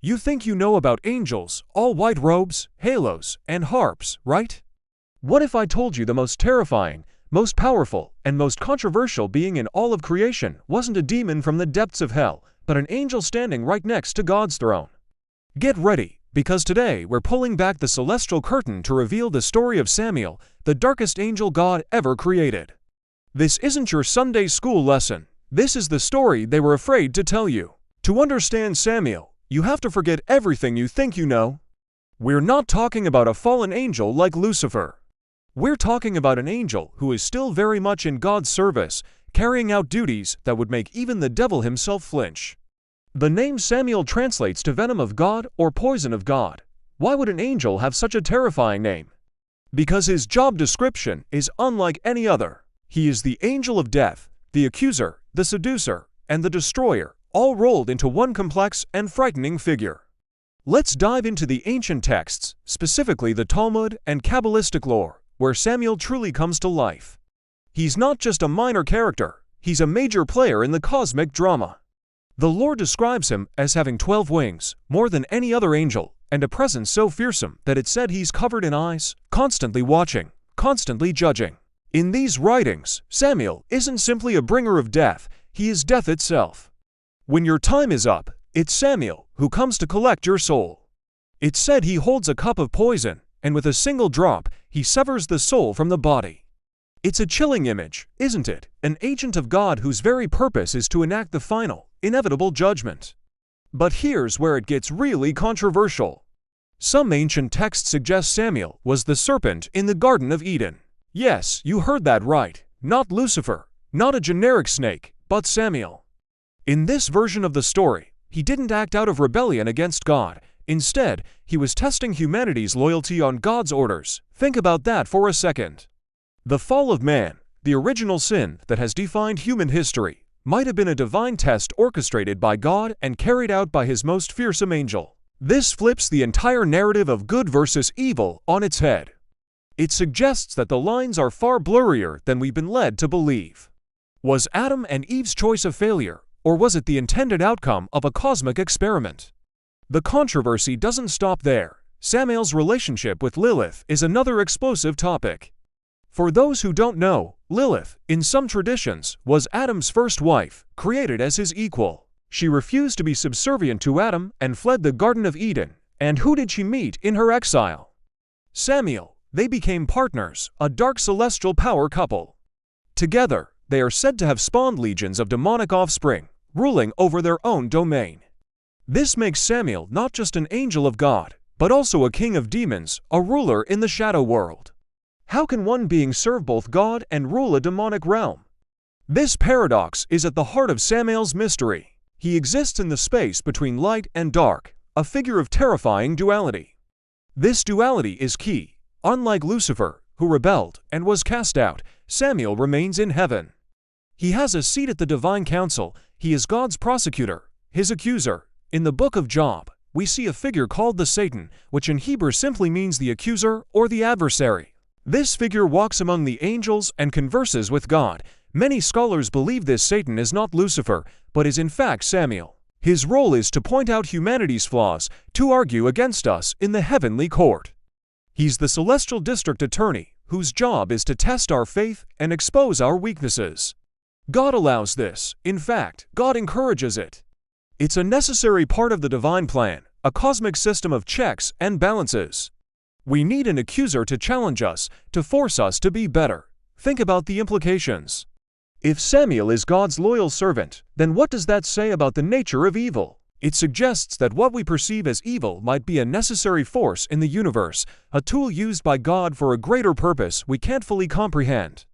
You think you know about angels, all white robes, halos, and harps, right? What if I told you the most terrifying, most powerful, and most controversial being in all of creation wasn't a demon from the depths of hell, but an angel standing right next to God's throne? Get ready, because today we're pulling back the celestial curtain to reveal the story of Samael, the darkest angel God ever created. This isn't your Sunday school lesson. This is the story they were afraid to tell you. To understand Samael, you have to forget everything you think you know. We're not talking about a fallen angel like Lucifer. We're talking about an angel who is still very much in God's service, carrying out duties that would make even the devil himself flinch. The name Samael translates to venom of God or poison of God. Why would an angel have such a terrifying name? Because his job description is unlike any other. He is the angel of death, the accuser, the seducer, and the destroyer, all rolled into one complex and frightening figure. Let's dive into the ancient texts, specifically the Talmud and Kabbalistic lore, where Samael truly comes to life. He's not just a minor character, he's a major player in the cosmic drama. The lore describes him as having 12 wings, more than any other angel, and a presence so fearsome that it's said he's covered in eyes, constantly watching, constantly judging. In these writings, Samael isn't simply a bringer of death, he is death itself. When your time is up, it's Samael who comes to collect your soul. It's said he holds a cup of poison, and with a single drop, he severs the soul from the body. It's a chilling image, isn't it? An agent of God whose very purpose is to enact the final, inevitable judgment. But here's where it gets really controversial. Some ancient texts suggest Samael was the serpent in the Garden of Eden. Yes, you heard that right. Not Lucifer, not a generic snake, but Samael. In this version of the story, he didn't act out of rebellion against God. Instead, he was testing humanity's loyalty on God's orders. Think about that for a second. The fall of man, the original sin that has defined human history, might have been a divine test orchestrated by God and carried out by his most fearsome angel. This flips the entire narrative of good versus evil on its head. It suggests that the lines are far blurrier than we've been led to believe. Was Adam and Eve's choice a failure, or was it the intended outcome of a cosmic experiment? The controversy doesn't stop there. Samael's relationship with Lilith is another explosive topic. For those who don't know, Lilith, in some traditions, was Adam's first wife, created as his equal. She refused to be subservient to Adam and fled the Garden of Eden. And who did she meet in her exile? Samael. They became partners, a dark celestial power couple. Together, they are said to have spawned legions of demonic offspring, ruling over their own domain. This makes Samael not just an angel of God, but also a king of demons, a ruler in the shadow world. How can one being serve both God and rule a demonic realm? This paradox is at the heart of Samael's mystery. He exists in the space between light and dark, a figure of terrifying duality. This duality is key. Unlike Lucifer, who rebelled and was cast out, Samael remains in heaven. He has a seat at the divine council. He is God's prosecutor, his accuser. In the book of Job, we see a figure called the Satan, which in Hebrew simply means the accuser or the adversary. This figure walks among the angels and converses with God. Many scholars believe this Satan is not Lucifer, but is in fact Samael. His role is to point out humanity's flaws, to argue against us in the heavenly court. He's the celestial district attorney, whose job is to test our faith and expose our weaknesses. God allows this. In fact, God encourages it. It's a necessary part of the divine plan, a cosmic system of checks and balances. We need an accuser to challenge us, to force us to be better. Think about the implications. If Samael is God's loyal servant, then what does that say about the nature of evil? It suggests that what we perceive as evil might be a necessary force in the universe, a tool used by God for a greater purpose we can't fully comprehend.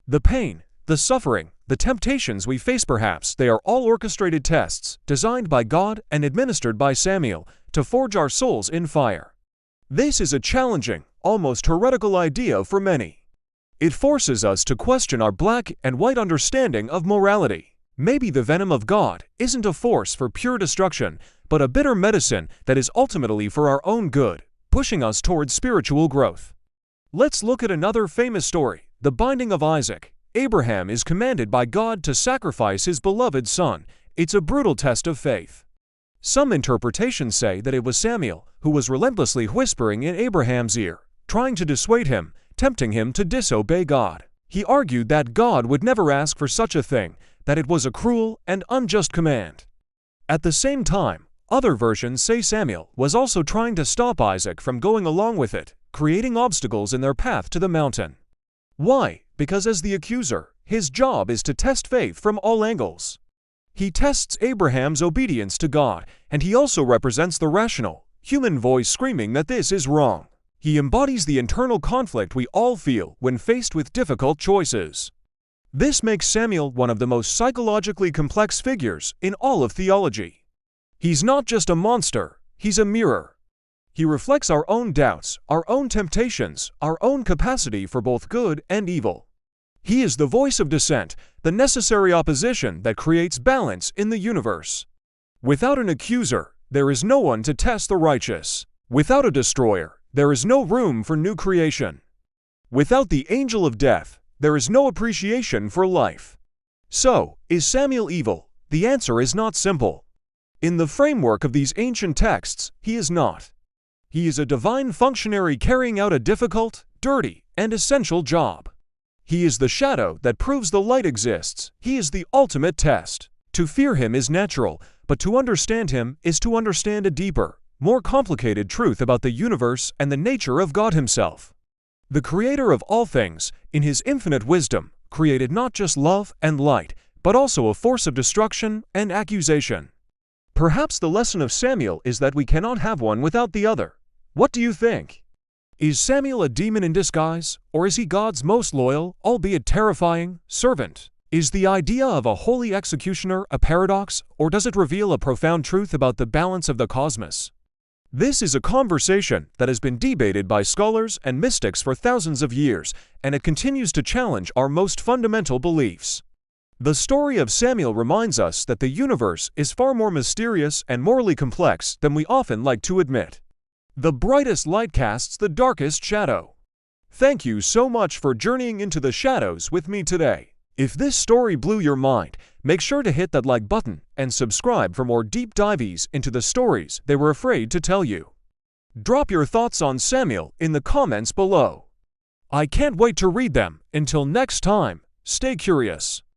The pain, the suffering, the temptations we face, perhaps, they are all orchestrated tests, designed by God and administered by Samael, to forge our souls in fire. This is a challenging, almost heretical idea for many. It forces us to question our black and white understanding of morality. Maybe the venom of God isn't a force for pure destruction, but a bitter medicine that is ultimately for our own good, pushing us towards spiritual growth. Let's look at another famous story, the binding of Isaac. Abraham is commanded by God to sacrifice his beloved son. It's a brutal test of faith. Some interpretations say that it was Samael who was relentlessly whispering in Abraham's ear, trying to dissuade him, tempting him to disobey God. He argued that God would never ask for such a thing, that it was a cruel and unjust command. At the same time, other versions say Samael was also trying to stop Isaac from going along with it, creating obstacles in their path to the mountain. Why? Because as the accuser, his job is to test faith from all angles. He tests Abraham's obedience to God, and he also represents the rational, human voice screaming that this is wrong. He embodies the internal conflict we all feel when faced with difficult choices. This makes Samael one of the most psychologically complex figures in all of theology. He's not just a monster, he's a mirror. He reflects our own doubts, our own temptations, our own capacity for both good and evil. He is the voice of dissent, the necessary opposition that creates balance in the universe. Without an accuser, there is no one to test the righteous. Without a destroyer, there is no room for new creation. Without the angel of death, there is no appreciation for life. So, is Samael evil? The answer is not simple. In the framework of these ancient texts, he is not. He is a divine functionary carrying out a difficult, dirty, and essential job. He is the shadow that proves the light exists. He is the ultimate test. To fear him is natural, but to understand him is to understand a deeper, more complicated truth about the universe and the nature of God himself. The creator of all things, in his infinite wisdom, created not just love and light, but also a force of destruction and accusation. Perhaps the lesson of Samael is that we cannot have one without the other. What do you think? Is Samael a demon in disguise, or is he God's most loyal, albeit terrifying, servant? Is the idea of a holy executioner a paradox, or does it reveal a profound truth about the balance of the cosmos? This is a conversation that has been debated by scholars and mystics for thousands of years, and it continues to challenge our most fundamental beliefs. The story of Samael reminds us that the universe is far more mysterious and morally complex than we often like to admit. The brightest light casts the darkest shadow. Thank you so much for journeying into the shadows with me today. If this story blew your mind, make sure to hit that like button and subscribe for more deep dives into the stories they were afraid to tell you. Drop your thoughts on Samael in the comments below. I can't wait to read them. Until next time, stay curious.